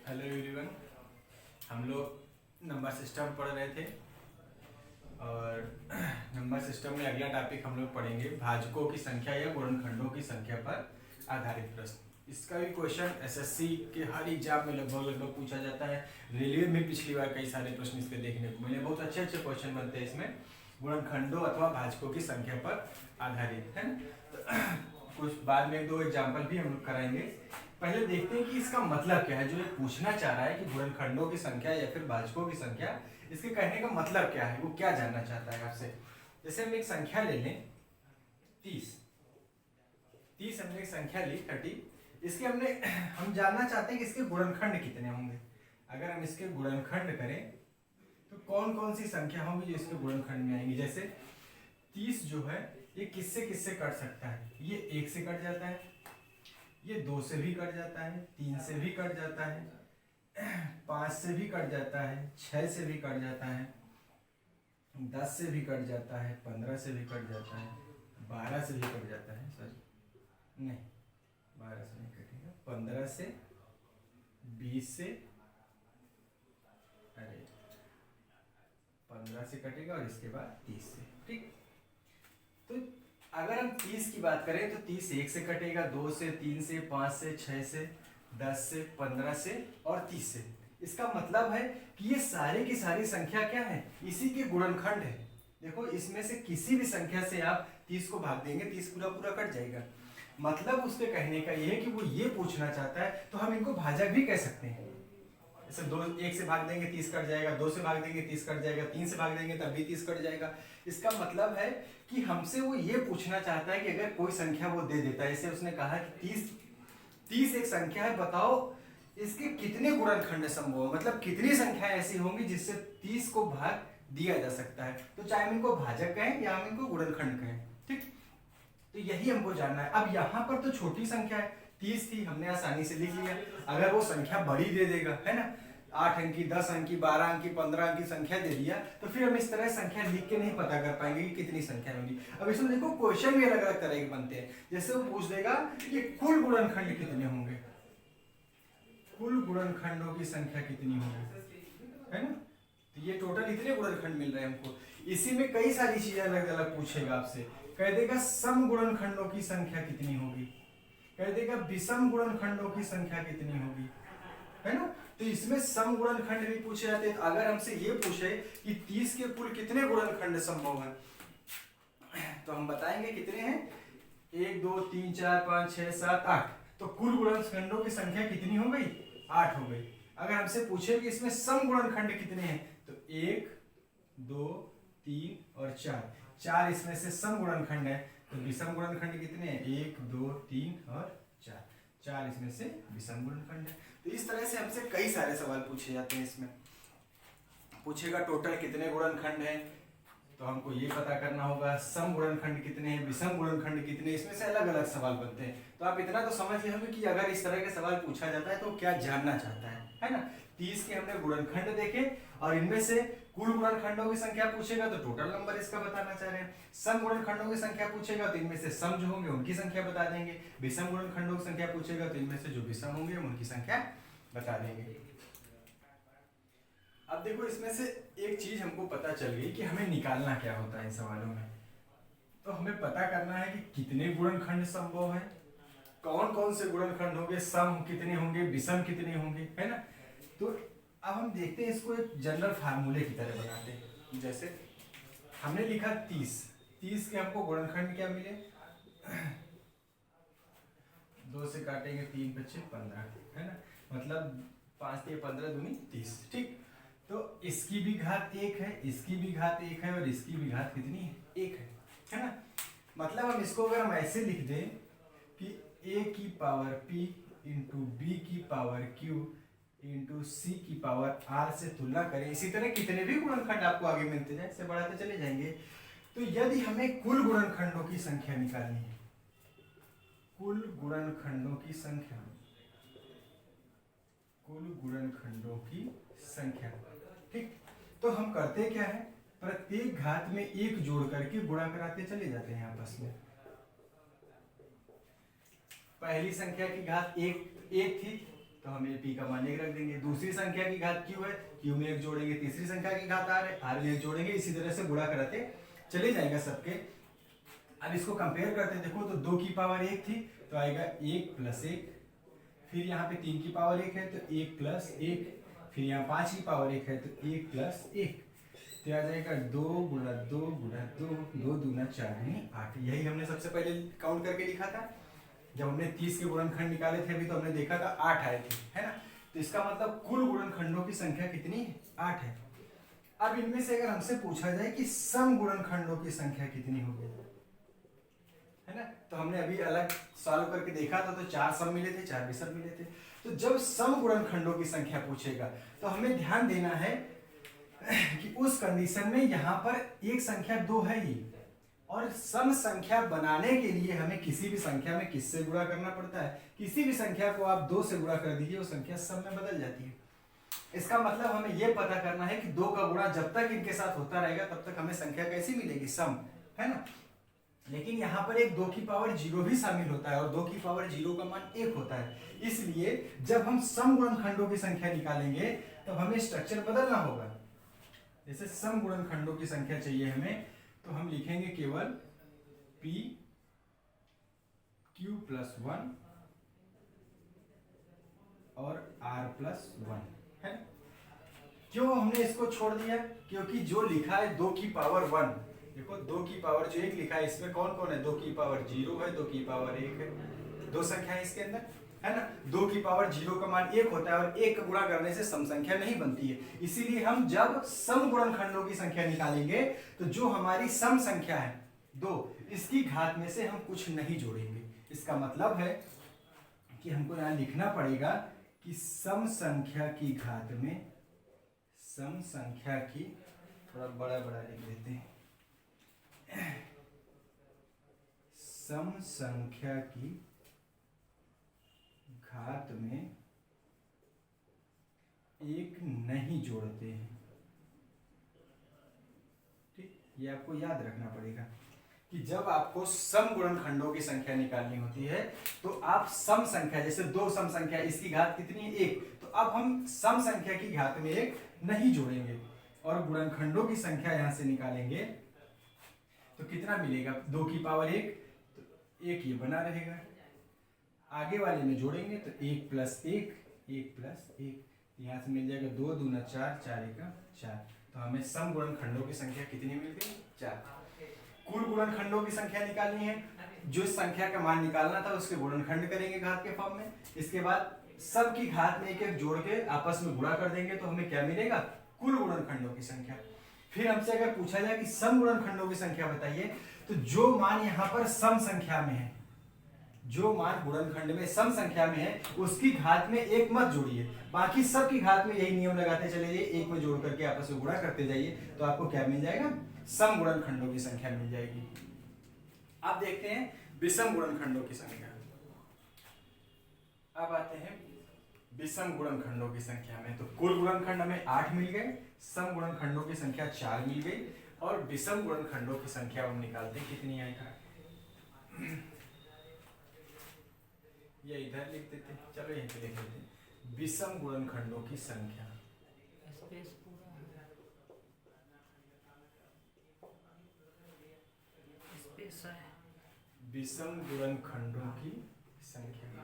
Hello everyone. हम लोग number system पढ़ रहे थे और नंबर सिस्टम में अगला टॉपिक हम लोग पढ़ेंगे भाजकों की संख्या या गुणनखंडों की संख्या पर आधारित प्रश्न। इसका भी क्वेश्चन एसएससी के हर एग्जाम में लगभग पूछा जाता है। रेलवे में पिछली बार कई सारे प्रश्न इस पे देखने को मिले। बहुत अच्छे अच्छे क्वेश्चन बनते हैं इसमें गुणनखंडों अथवा भाजकों की संख्या पर आधारित है ना। तो कुछ बाद में 2 एग्जाम्पल भी हम लोग कराएंगे। पहले देखते हैं कि इसका मतलब क्या है। जो ये पूछना चाह रहा है कि गुणनखंडों की संख्या या फिर भाजकों की संख्या, इसके कहने का मतलब क्या है, वो क्या जानना चाहता है आपसे। जैसे हम एक संख्या ले लें 30 हमने एक संख्या ली 30। इसके हम जानना चाहते हैं कि इसके गुणनखंड कितने होंगे। अगर हम इसके गुणनखंड करें तो कौन कौन सी संख्या होंगी जो इसके गुणनखंड में आएंगी। जैसे 30 जो है ये किससे किससे कट सकता है। ये 1 से कट जाता है, ये 2 से भी कट जाता है, 3 से भी कट जाता है, 5 से भी कट जाता है, 6 से भी कट जाता है, 10 से भी कट जाता है, 15 से भी कट जाता है, 12 से भी कट जाता है। सॉरी नहीं, 12 से नहीं कटेगा, 15 से, 20 से, अरे 15 से कटेगा और इसके बाद 30 से। ठीक, तो अगर हम 30 की बात करें तो 30 1 से कटेगा, 2 से, 3 से, 5 से, 6 से, 10 से, 15 से और 30 से। इसका मतलब है कि ये सारी की सारी संख्या क्या है, इसी के गुणनखंड है। देखो इसमें से किसी भी संख्या से आप 30 को भाग देंगे, 30 पूरा पूरा कट जाएगा। मतलब उसके कहने का ये है कि वो ये पूछना चाहता है, तो हम इनको भाजक भी कह सकते हैं। जैसे 1 से भाग देंगे 30 कट जाएगा, 2 से भाग देंगे 30 कट जाएगा, 3 से भाग देंगे तब भी 30 कट जाएगा। इसका मतलब है कि हमसे वो ये पूछना चाहता है कि अगर कोई संख्या वो दे देता है, जैसे उसने कहा कि 30 एक संख्या है, बताओ इसके कितने गुणनखंड संभव है, मतलब कितनी संख्या ऐसी होंगी जिससे 30 को भाग दिया जा सकता है। तो चाहे हम इनको भाजक कहें या हम इनको गुणनखंड कहें। ठीक, तो यही हमको जानना है। अब यहाँ पर तो छोटी संख्या है, 30 थी, हमने आसानी से लिख लिया। अगर वो संख्या बड़ी दे देगा, है ना, 8 अंक की, 10 अंक की, 12 अंक की, 15 अंक की संख्या दे दिया, तो फिर हम इस तरह संख्या लिख के नहीं पता कर पाएंगे कि कितनी संख्या होगी। अब इसमें देखो क्वेश्चन भी अलग अलग तरह के बनते हैं। जैसे वो पूछ देगा कि कुल गुणनखंड कितने होंगे, कुल गुणनखंडों की संख्या कितनी होगी, है ना। तो ये टोटल इतने गुणनखंड मिल रहे हैं हमको। इसी में कई सारी चीजें अलग अलग पूछेगा आपसे। कह देगा सम गुणनखंडों की संख्या कितनी होगी, कह देगा विषम गुणनखंडों की संख्या कितनी होगी, है ना। तो इसमें सम गुणनखंड भी पूछे जाते हैं। तो अगर हमसे ये पूछे कि 30 के कुल कितने गुणनखंड संभव हैं, तो हम बताएंगे कितने हैं, 1 2 3 4 5 6 7 8। तो कुल गुणनखंडों की संख्या कितनी हो गई, 8 हो गई। अगर हमसे पूछे कि इसमें सम गुणनखंड कितने हैं, तो 1 2 3 और 4 इसमें से सम गुणनखंड है। तो विषम गुणनखंड कितने हैं, 1 2 3 और 4 इसमें से विषम गुणनखंड है। तो इस तरह से हमसे कई सारे सवाल पूछे जाते हैं। इसमें पूछेगा टोटल कितने गुणनखंड हैं, तो हमको ये पता करना होगा सम गुणनखंड कितने हैं, विषम गुणनखंड कितने, इसमें से अलग अलग सवाल बनते हैं। तो आप इतना तो समझ गए कि अगर इस तरह के सवाल पूछा जाता है तो क्या जानना चाहता है ना। 30 के हमने गुणनखंड देखे और इनमें से कुल गुणनखंडों की संख्या पूछेगा तो टोटल नंबर इसका बताना चाह रहे हैं। सम गुणनखंडों की संख्या पूछेगा तो इनमें से सम जो होंगे उनकी संख्या बता देंगे। विषम गुणनखंडों की संख्या पूछेगा तो इनमें से जो विषम होंगे उनकी संख्या बता देंगे। अब देखो इसमें से एक चीज हमको पता चल गई कि हमें निकालना क्या होता है इन सवालों में। तो हमें पता करना है कि कितने गुणनखंड संभव है, कौन कौन से गुणनखंड होंगे, सम कितने होंगे, विषम कितने होंगे, है ना। तो अब हम देखते हैं इसको एक जनरल फार्मूले की तरह बनाते हैं। जैसे हमने लिखा 30 के हमको गुणनखंड क्या मिले, 2 से काटेंगे 3 5 15, है ना, मतलब 5 3 15 दूनी 30। ठीक, तो इसकी भी घात 1 है, इसकी भी घात 1 है और इसकी भी घात कितनी है, 1 है ना। मतलब हम इसको अगर हम ऐसे लिख दें कि a की पावर p इंटू बी की पावर q इंटू सी की पावर r से तुलना करें, इसी तरह कितने भी गुणनखंड आपको आगे मिलते जाए, इससे बढ़ाते चले जाएंगे। तो यदि हमें कुल गुणनखंडों की संख्या निकालनी है, कुल गुणनखंडों की संख्या, कुल गुणनखंडों की संख्या, ठीक, तो हम करते क्या है, प्रत्येक घात में 1 जोड़ करके गुणा कराते चले जाते हैं आपस में। पहली संख्या की घात 1 थी तो हम ये p का मान 1 रख देंगे। दूसरी संख्या की घात q है, q में 1 जोड़ेंगे, तीसरी संख्या की घात r है, r में 1 जोड़ेंगे, इसी तरह से गुणा कराते चले जाएगा सबके। अब इसको कंपेयर करते देखो तो 2 की पावर 1 थी तो आएगा 1 प्लस 1, फिर यहाँ पे 3 की पावर 1 है तो 1 प्लस 1, फिर यहाँ 5 की पावर 1 है तो 1 प्लस 1, तो आ जाएगा 2 गुणा 2 गुणा 2, 2 दूना 4 यानी 8। यही हमने सबसे पहले काउंट करके लिखा था जब हमने 30 के गुणनखंड निकाले थे, अभी तो हमने देखा था 8 आए थे, है ना। तो इसका मतलब कुल गुणनखंडों की संख्या कितनी है? 8 है। अब इनमें से अगर हमसे पूछा जाए कि सम गुणनखंडों की संख्या कितनी होगी, है ना, तो हमने अभी अलग सॉल्व करके देखा था तो 4 सम मिले थे, 4 विषम मिले थे। तो जब सम गुणनखंडों की संख्या पूछेगा तो हमें ध्यान देना है कि उस कंडीशन में यहाँ पर एक संख्या 2 है ही, और सम संख्या बनाने के लिए हमें किसी भी संख्या में किससे गुणा करना पड़ता है? किसी भी संख्या को आप 2 से गुणा कर दीजिए, वो संख्या सम में बदल जाती है। इसका मतलब हमें यह पता करना है कि 2 का गुणा जब तक इनके साथ होता रहेगा तब तक हमें संख्या कैसी मिलेगी? सम, है ना। लेकिन यहाँ पर एक 2 की पावर 0 भी शामिल होता है और 2 की पावर 0 का मान 1 होता है, इसलिए जब हम सम गुणनखंडों की संख्या निकालेंगे तब हमें स्ट्रक्चर बदलना होगा। जैसे सम गुणनखंडों की संख्या चाहिए हमें, तो हम लिखेंगे केवल p q प्लस 1 और r प्लस 1, है। क्यों हमने इसको छोड़ दिया? क्योंकि जो लिखा है 2 की पावर 1, देखो 2 की पावर जो 1 लिखा है इसमें कौन कौन है? 2 की पावर 0 है, 2 की पावर 1 है, 2 संख्या है इसके अंदर, है ना। 2 की पावर 0 का मान 1 होता है और 1 का गुणा करने से सम संख्या नहीं बनती है, इसीलिए हम जब सम गुणनखंडों की संख्या निकालेंगे तो जो हमारी सम संख्या है 2, इसकी घात में से हम कुछ नहीं जोड़ेंगे। इसका मतलब है कि हमको यहाँ लिखना पड़ेगा कि सम संख्या की घात में, सम संख्या की, थोड़ा बड़ा बड़ा लिख देते हैं, सम संख्या की घात में 1 नहीं जोड़ते हैं। ठीक, ये आपको याद रखना पड़ेगा कि जब आपको सम गुणनखंडों की संख्या निकालनी होती है तो आप सम संख्या, जैसे 2 सम संख्या, इसकी घात कितनी है? 1, तो अब हम सम संख्या की घात में 1 नहीं जोड़ेंगे और गुणनखंडों की संख्या यहां से निकालेंगे तो कितना मिलेगा? 2 की पावर 1, तो 1 ये बना रहेगा, आगे वाले में जोड़ेंगे तो 1 प्लस 1, 1 प्लस 1, यहाँ से मिल जाएगा 2 दूना 4, 4 एका 4, तो हमें सम गुणनखंडों की संख्या कितनी मिल गई? 4। कुल गुणनखंडों की संख्या निकालनी है, जो संख्या का मान निकालना था उसके गुणनखंड करेंगे घात के फॉर्म में, इसके बाद सब की घात में 1-1 जोड़ के आपस में गुणा कर देंगे तो हमें क्या मिलेगा? कुल गुणनखंडों की संख्या। फिर हमसे अगर पूछा जाए कि सम गुणनखंडों की संख्या बताइए, तो जो मान यहाँ पर सम संख्या में है, जो मान गुणनखंड में सम संख्या में है उसकी घात में 1 मत जोड़िए, बाकी सब की घात में यही नियम लगाते चले जाइए, 1 में जोड़ करके आपस में गुणा करते जाइए, तो आपको क्या मिल जाएगा? सम गुणनखंडों की संख्या मिल जाएगी। अब देखते हैं विषम गुणनखंडों की संख्या। अब आते हैं विषम गुणनखंडों की संख्या में, तो कुल गुणनखंड हमें 8 मिल गए, सम गुणनखंडों की संख्या 4 मिल गई, और विषम गुणनखंडों की संख्या हम निकालते हैं कितनी आएगा? ये इधर लिख देते हैं, चलो यहीं पे लिख देते हैं विषम गुणनखंडों की संख्या। विषम गुणनखंडों की संख्या,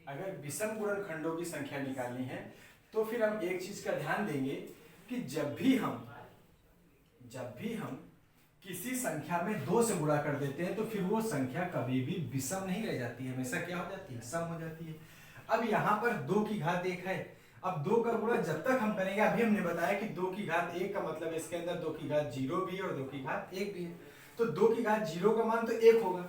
अगर विषम गुणनखंडों की संख्या निकालनी है तो फिर हम एक चीज का ध्यान देंगे कि जब भी हम किसी संख्या में 2 से गुणा कर देते हैं तो फिर वो संख्या कभी भी विषम नहीं रह जाती है, हमेशा क्या हो जाती है? सम हो जाती है। अब यहाँ पर 2 की घात 1 है, अब 2 का गुणा जब तक हम करेंगे, अभी हमने बताया कि 2 की घात 1 का मतलब इसके अंदर 2 की घात 0 भी है और 2 की घात 1 भी है, तो 2 की घात 0 का मान तो 1 होगा,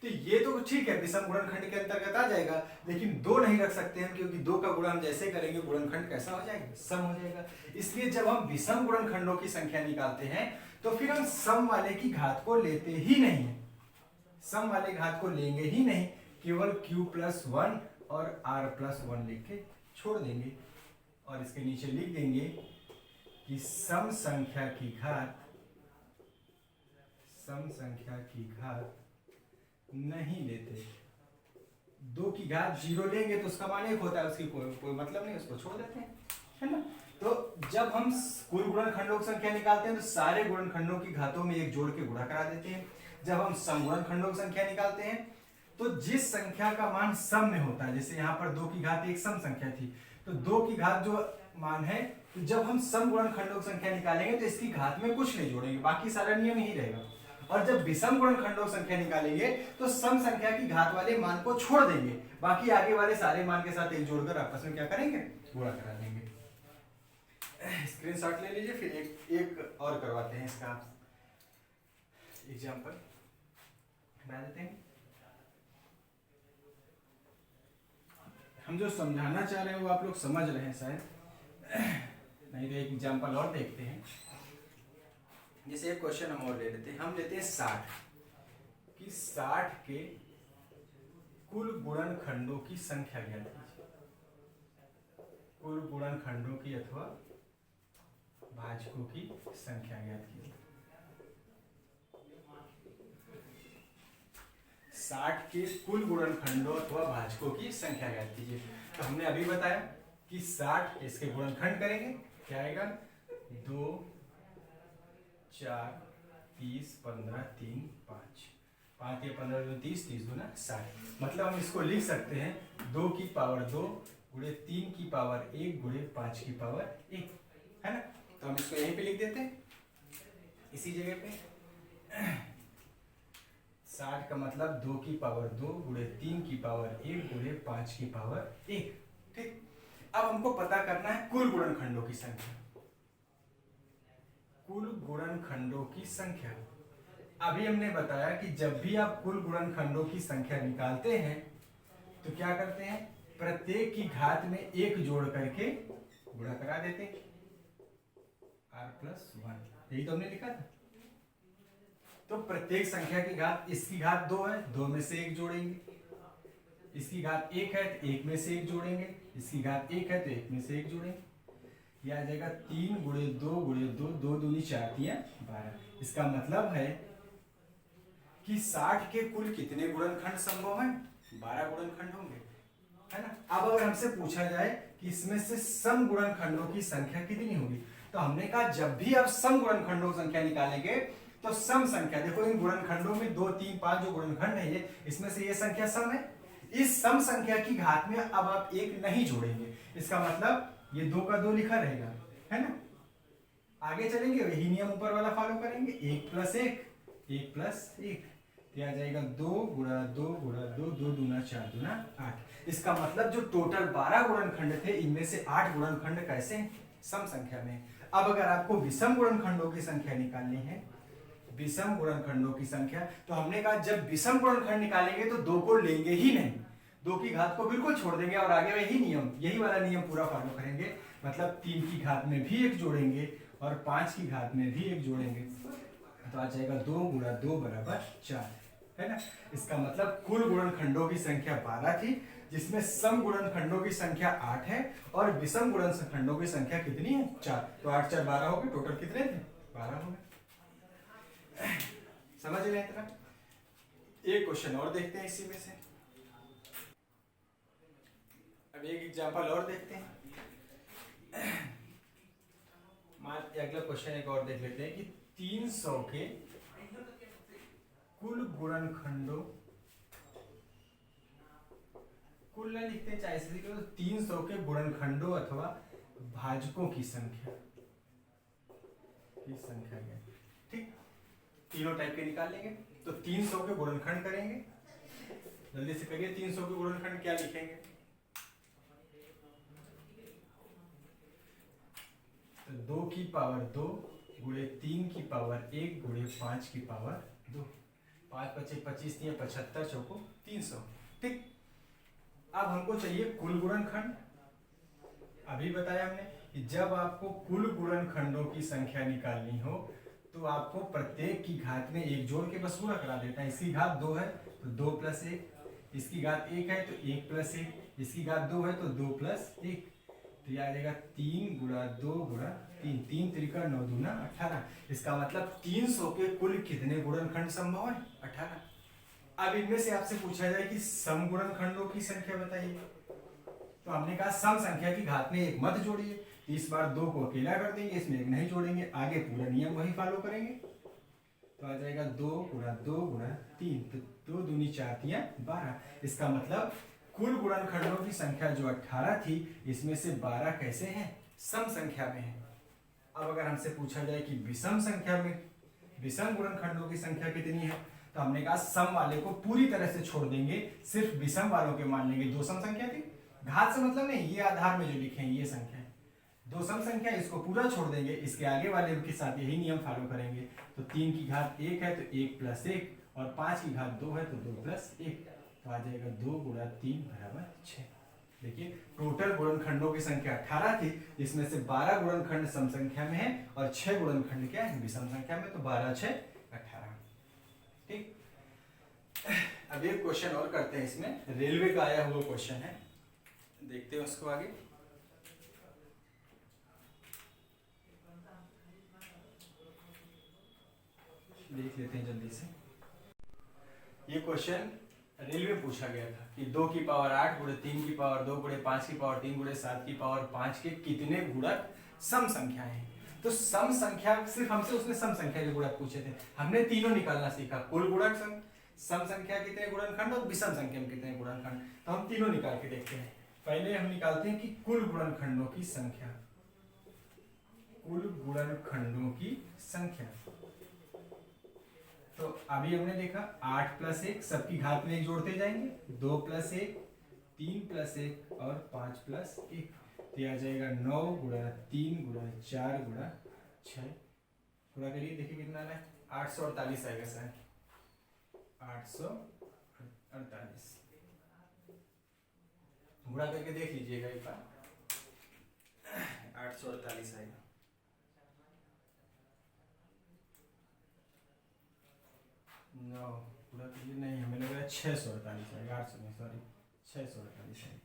तो ये तो ठीक है, विषम गुणनखंड के अंतर्गत आ जाएगा, लेकिन 2 नहीं रख सकते हैं क्योंकि 2 का गुणा हम जैसे करेंगे गुणनखंड कैसा हो जाएगा? सम हो जाएगा। इसलिए जब हम विषम गुणनखंडों की संख्या निकालते हैं तो फिर हम सम वाले की घात को लेते ही नहीं, सम वाले घात को लेंगे ही नहीं, केवल q प्लस 1 और r प्लस 1 लिख के छोड़ देंगे और इसके नीचे लिख देंगे कि सम संख्या की घात नहीं लेते, 2 की घात 0 लेंगे तो उसका मान 1 होता है, उसकी कोई मतलब नहीं, उसको छोड़ देते हैं, है ना। तो जब हम कुल गुणनखंडों की संख्या निकालते हैं तो सारे गुणनखंडों की घातों में 1 जोड़ के गुणा करा देते हैं। जब हम सम गुणनखंडों की संख्या निकालते हैं तो जिस संख्या का मान सम में होता है, जैसे यहाँ पर 2 की घात एक सम संख्या थी, तो 2 की घात जो मान है, तो जब हम सम गुणनखंडों की संख्या निकालेंगे तो इसकी घात में कुछ नहीं जोड़ेंगे, बाकी सारा नियम ही रहेगा। और जब विषम गुणनखंडों की संख्या निकालेंगे तो सम संख्या की घात वाले मान को छोड़ देंगे, बाकी आगे वाले सारे मान के साथ 1 जोड़कर आपस में क्या करेंगे, गुणा करा देंगे। स्क्रीनशॉट ले लीजिए, फिर एक और करवाते हैं इसका एग्जांपल बना देते हैं। हम जो समझाना चाह रहे हैं वो आप लोग समझ रहे हैं शायद, नहीं तो एक एग्जांपल और देखते हैं। जैसे एक क्वेश्चन हम और ले लेते हैं, हम लेते हैं 60 कि 60 के कुल गुणनखंडों की संख्या ज्ञात कीजिए। कुल गुणनखंडों की अथवा भाजकों की संख्या ज्ञात कीजिए। 60 के कुल गुणनखंडों अथवा भाजकों की संख्या ज्ञात कीजिए। तो हमने अभी बताया कि 60 इसके गुणनखंड करेंगे, क्या आएगा, 2 4 30 15 3 5 5 या 15 2 30 30 2 60। मतलब हम इसको लिख सकते हैं 2 की पावर 2 गुणे 3 की पावर 1 गुणे 5 की पावर 1, है ना। तो हम इसको यहीं पे लिख देते हैं, इसी जगह पे। 60 का मतलब 2 की पावर 2 गुणे 3 की पावर 1 गुणे 5 की पावर 1, ठीक। अब हमको पता करना है कुल गुणनखंडों की संख्या। कुल गुणनखंडों की संख्या, अभी हमने बताया कि जब भी आप कुल गुणनखंडों की संख्या निकालते हैं तो क्या करते हैं, प्रत्येक की घात में 1 जोड़ करके गुणा करा देते हैं, r+1, यही तो हमने लिखा था। तो प्रत्येक संख्या की घात, इसकी घात 2 है, 2 में से 1 जोड़ेंगे, इसकी घात 1 है तो 1 में से 1 जोड़ेंगे, इसकी घात 1 है तो 1 में से 1 जोड़ेंगे, यह आ जाएगा 3 गुणे 2 गुणे 2, 2 दूनी 4 3 12। इसका मतलब है कि 60 के कुल कितने गुणनखंड संभव हैं, 12 गुणनखंड होंगे, है ना। अब अगर हमसे पूछा जाए कि इसमें से सम गुणनखंडों की संख्या कितनी होगी, तो हमने कहा जब भी आप सम गुणनखंडों की संख्या निकालेंगे तो सम संख्या, देखो इन गुणनखंडों में 2 3 5 जो गुणनखंड है ये, इसमें से ये संख्या सम है, इस सम संख्या की घात में अब आप 1 नहीं जोड़ेंगे, इसका मतलब ये 2 का 2 लिखा रहेगा, है ना। आगे चलेंगे वही नियम ऊपर वाला फॉलो करेंगे, 1 + 1 1 + 1, तो आ जाएगा 2 गुणा 2 गुणा 2, 2 दूना 4 दूना 8। इसका मतलब जो टोटल 12 गुणनखंड थे इनमें से 8 गुणनखंड कैसे हैं, सम संख्या में। अब अगर आपको विषम गुणनखंडों की संख्या निकालनी है, विषम गुणनखंडों की संख्या, तो हमने कहा जब विषम गुणनखंड निकालेंगे तो 2 को लेंगे ही नहीं, 2 की घात को बिल्कुल छोड़ देंगे और आगे वही नियम, यही वाला नियम पूरा फॉलो करेंगे। मतलब 3 की घात में भी 1 जोड़ेंगे और 5 की घात में भी 1 जोड़ेंगे, तो आ जाएगा 2 गुणा 2 बराबर 4, है ना। इसका मतलब कुल गुणनखंडों की संख्या 12 थी, जिसमें सम गुणनखंडों की संख्या 8 है और विषम गुणनखंडों की संख्या कितनी है, 4। तो 8 4 12 हो गए, टोटल कितने थे, 12 हो गए। समझ रहे हैं इतना। एक क्वेश्चन और देखते हैं इसी में से, अब एक एग्जांपल और देखते हैं। अगला क्वेश्चन एक और देख लेते हैं कि 300 के कुल गुणनखंडों, कुल ना लिखते हैं चाहे से, तो 300 के गुणनखंडों अथवा भाजकों की संख्या है, ठीक। तीनों टाइप के निकाल लेंगे, तो 300 के गुणनखंड करेंगे, जल्दी से करिए। 300 के गुणनखंड क्या लिखेंगे, तो 2 की पावर 2 गुणे 3 की पावर 1 गुणे 5 की पावर 2, 5 25 25 75 चौको 300, ठीक। अब हमको चाहिए कुल गुणनखंड। अभी बताया हमने कि जब आपको कुल गुणनखंडों की संख्या निकालनी हो तो आपको प्रत्येक की घात में 1 जोड़ के बस पूरा करा देता है। इसकी घात 2 है तो 2 + 1, इसकी घात 1 है तो 1 + 1, इसकी घात 2 है तो 2 + 1, तो यह आ जाएगा 3 गुणा 2 गुणा 3, 3 त्रिका 9 दूना 18। इसका मतलब 300 के कुल कितने गुणनखंड संभव है, 18। अब इनमें से आपसे पूछा जाए कि सम गुणनखंडों की संख्या बताइए, तो हमने कहा सम संख्या की घात में एक मत जोड़िए, तो इस बार 2 को अकेला कर देंगे, इसमें एक नहीं जोड़ेंगे, आगे पूरा नियम वही फॉलो करेंगे। तो आ जाएगा 2 गुणा 2 गुणा 3, तो 2 दूनी 4 तियां 12। इसका मतलब कुल गुणनखंडों की संख्या जो 18 थी, इसमें से 12 कैसे हैं, सम संख्या में है। अब अगर हमसे पूछा जाए कि विषम संख्या में विषम गुणनखंडों की संख्या कितनी है, तो हमने कहा सम वाले को पूरी तरह से छोड़ देंगे, सिर्फ विषम वालों के मान लेंगे। 2 सम संख्या थी, घात से मतलब नहीं, ये आधार में जो लिखे हैं ये संख्या है। 2 सम संख्या, इसको पूरा छोड़ देंगे, इसके आगे वाले के साथ यही नियम फॉलो करेंगे। तो 3 की घात 1 है तो 1 प्लस 1, और 5 की घात 2 है तो 2 प्लस 1, तो आ जाएगा 2 गुणा 3 बराबर 6। देखिए टोटल गुणनखंडों की संख्या 18 थी, जिसमें से 12 गुणनखंड सम संख्या में है और 6 गुणनखंड क्या है, विषम संख्या में। तो 12 6 18। ठीक, अब एक क्वेश्चन और करते हैं, इसमें रेलवे का आया हुआ क्वेश्चन है, देखते हैं उसको आगे। देख लेते हैं जल्दी से। ये क्वेश्चन रेलवे पूछा गया था कि 2 की पावर 8 गुणे 3 की पावर 2 गुणे 5 की पावर 3 गुणे 7 की पावर 5 के कितने गुणक सम संख्याएं हैं। तो सम संख्या सिर्फ हमसे उसने सम संख्या के गुणक पूछे थे, हमने तीनों निकालना सीखा, कुल गुणक सम संख्या कितने गुणनखंड और विषम संख्या में कितने गुणनखंड। तो हम तीनों निकाल के देखते हैं। पहले हम निकालते हैं कि कुल गुणनखंडों की संख्या, कुल गुणनखंडों की संख्या। तो अभी हमने देखा 8 प्लस 1, सबकी घात में 1 जोड़ते जाएंगे, 2 प्लस 1, 3 प्लस 1 और 5 प्लस 1, तो आ जाएगा 9 गुणा 3 गुणा 4 गुणा 6। गुणा करिए, देखिए कितना आ रहा है, 848 आएगा सर, 848। गुणा करके देख लीजिएगा एक बार, 848 आएगा। नो पूरा करिए, नहीं हमें लग रहा है 648 आएगा, 800 नहीं सॉरी 648 आएगा।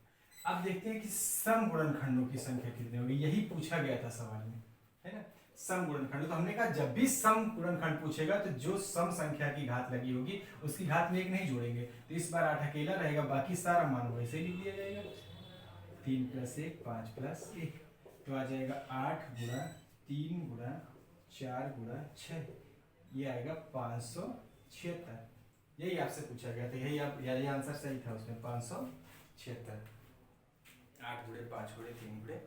अब देखते हैं कि सम गुणनखंडों की संख्या कितनी होगी, यही पूछा गया था सवाल में, है ना, सम गुणनखंड। तो हमने कहा जब भी सम गुणनखंड पूछेगा तो जो सम संख्या की घात लगी होगी उसकी घात में 1 नहीं जोड़ेंगे, तो इस बार 8 अकेला रहेगा, बाकी सारा मान वैसे लिख दिया जाएगा। 3 प्लस 1 5 प्लस 1, तो आ जाएगा 8 गुणा 3 गुणा 4 गुणा 6, ये आएगा 576। यही आपसे पूछा गया था, यही आंसर सही था उसमें, 576। 8 गुणे 5 गुणे 3 गुणे।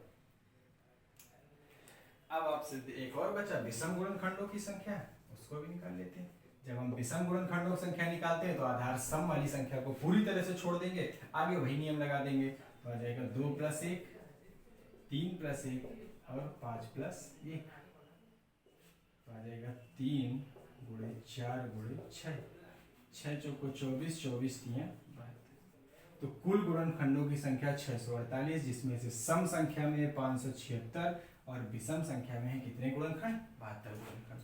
अब आपसे एक और बचा विषम गुणनखंडों की संख्या, उसको भी निकाल लेते हैं। जब हम विषम गुणनखंडों की संख्या निकालते हैं तो आधार सम वाली संख्या को पूरी तरह से छोड़ देंगे, आगे वही नियम लगा देंगे। तो आ जाएगा 2 प्लस 1, 3 प्लस 1 और 5 प्लस 1, तो आ जाएगा 3 गुणे 4 गुणे 6, 6 चौको 24, 24 तियां 72। तो कुल गुणनखंडों की संख्या 648, जिसमें से सम संख्या में 576 और विषम संख्या में है कितने गुणनखंड, 72 गुणनखंड।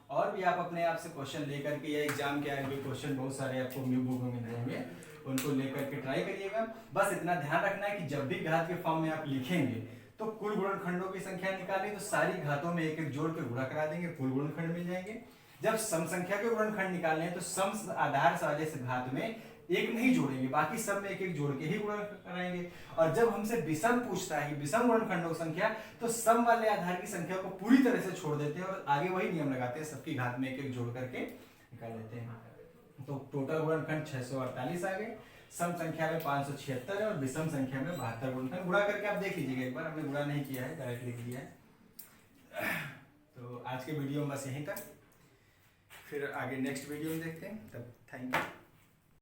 और भी आप अपने आप से क्वेश्चन लेकर के, या एग्जाम के आए हुए क्वेश्चन बहुत सारे आपको न्यू बुक में मिल जाएंगे, उनको लेकर के ट्राई करिएगा। बस इतना ध्यान रखना है कि जब भी घात के फॉर्म में आप लिखेंगे तो कुल गुणनखंडों की संख्या निकालें तो सारी घातों में एक एक जोड़ के गुणा करा देंगे, कुल गुणनखंड मिल जाएंगे। जब सम संख्या के गुणनखंड निकालने हैं तो सम आधार वाले से घात में 1 नहीं जोड़ेंगे, बाकी सब में एक एक जोड़ के ही गुणा कराएंगे। और जब हमसे विषम पूछता है कि विषम गुणनखंडों की संख्या, तो सम वाले आधार की संख्या को पूरी तरह से छोड़ देते हैं और आगे वही नियम लगाते हैं, सबकी घात में एक एक जोड़ करके निकाल लेते हैं। तो टोटल गुणनखंड 648 आ गए, सम संख्या में 576 है और विषम संख्या में 72 गुणनखंड। गुणा करके आप देख लीजिएगा एक बार, हमने गुणा नहीं किया है, डायरेक्ट लिख दिया है। तो आज के वीडियो में बस यहीं तक, फिर आगे नेक्स्ट वीडियो में देखते हैं, तब थैंक यू।